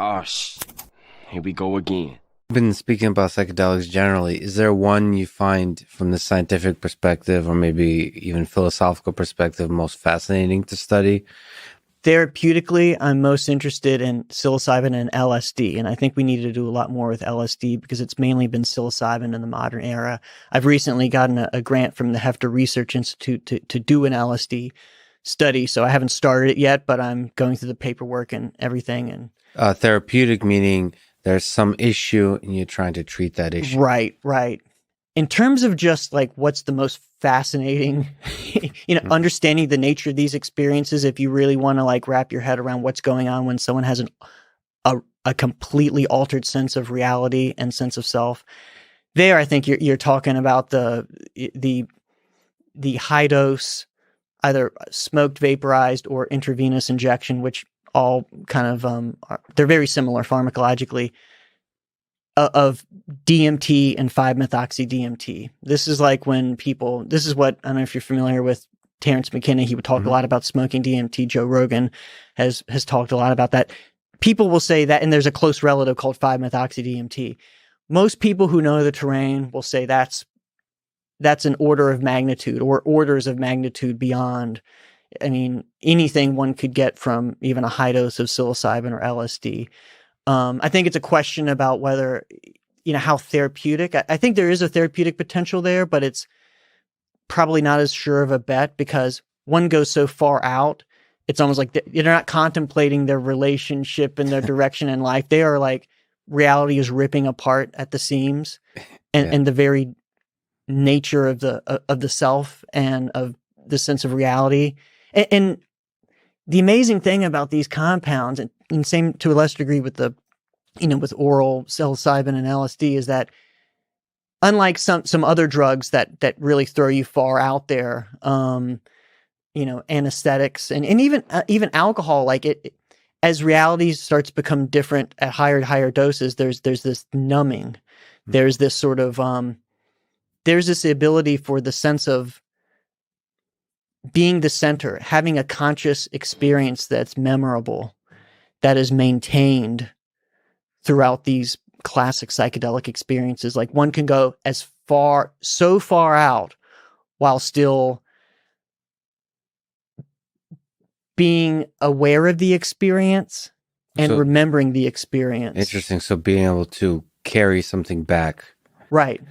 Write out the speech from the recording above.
Oh, here we go again. Been speaking about psychedelics generally. Is there one you find from the scientific perspective or maybe even philosophical perspective most fascinating to study? Therapeutically, I'm most interested in psilocybin and LSD, and I think we need to do a lot more with LSD because it's mainly been psilocybin in the modern era. I've recently gotten a grant from the Hefter Research Institute to do an LSD study, so I haven't started it yet, but I'm going through the paperwork and everything. And therapeutic meaning there's some issue and you're trying to treat that issue. Right. In terms of just like what's the most fascinating, understanding the nature of these experiences, if you really want to like wrap your head around what's going on when someone has a completely altered sense of reality and sense of self, there I think you're talking about the high dose, either smoked, vaporized, or intravenous injection, which all kind of they're very similar pharmacologically, of DMT and 5-methoxy-DMT. This is like when this is what, I don't know if you're familiar with Terrence McKenna, he would talk a lot about smoking DMT. Joe Rogan has talked a lot about that. People will say that, and there's a close relative called 5-methoxy-DMT. Most people who know the terrain will say that's an order of magnitude or orders of magnitude beyond, I mean, anything one could get from even a high dose of psilocybin or LSD. I think it's a question about whether, how therapeutic. I think there is a therapeutic potential there, but it's probably not as sure of a bet because one goes so far out. It's almost like they're not contemplating their relationship and their direction in life. They are like, reality is ripping apart at the seams, and the very nature of the self and of the sense of reality. And the amazing thing about these compounds, and same to a lesser degree with with oral psilocybin and LSD, is that unlike some other drugs that really throw you far out there, anesthetics and even alcohol, like it as reality starts to become different at higher and higher doses, there's this numbing, there's this sort of there's this ability for the sense of being the center, having a conscious experience that's memorable, that is maintained throughout these classic psychedelic experiences. Like one can go so far out while still being aware of the experience and remembering the experience. Interesting. So being able to carry something back. Right.